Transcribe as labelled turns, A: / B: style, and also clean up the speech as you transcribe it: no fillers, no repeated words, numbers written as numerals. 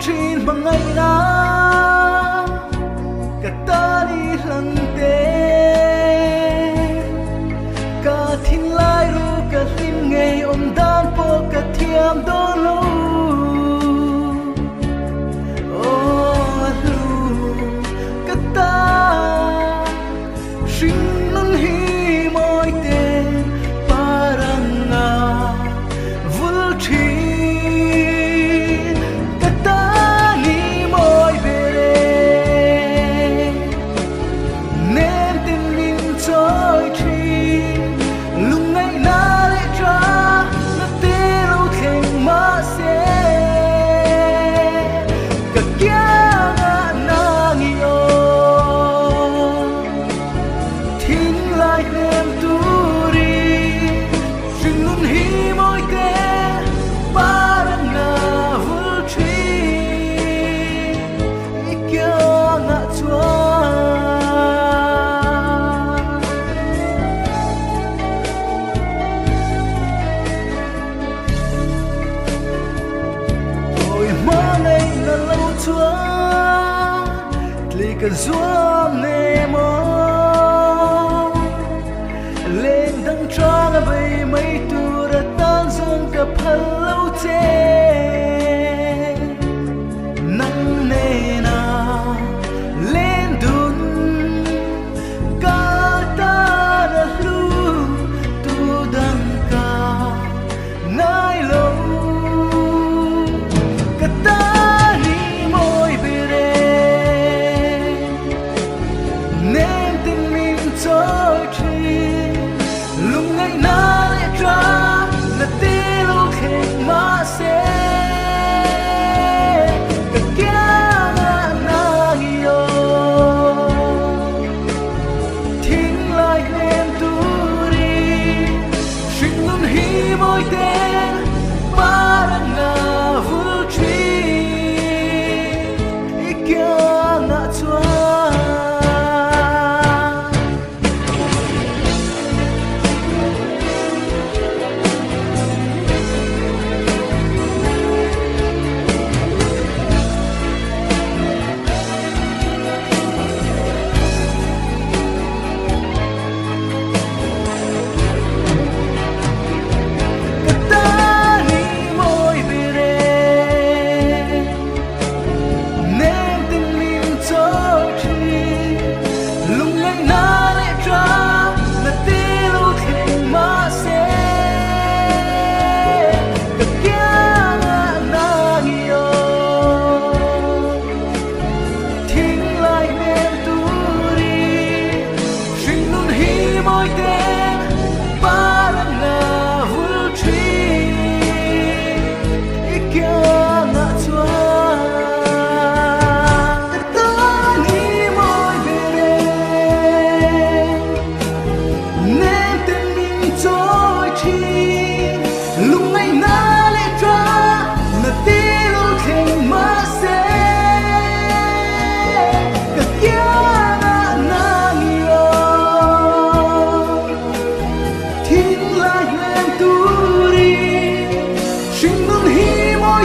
A: trin bằng ngày na cả ta đi lăng tê cả thiên lai ru cả thiên ngày ôm đan po cả thiam đô lu ô lu cả ta sinh nun hi môi tê parang nga vul chi cả zuam ne mo lên đăng cho ngã bay mấy tu ra tan dương cả phật lâu chê nắng nề na lên đun cả ta đã lu tu đăng cả nai lâu cả ta
B: Sinh nun hi môi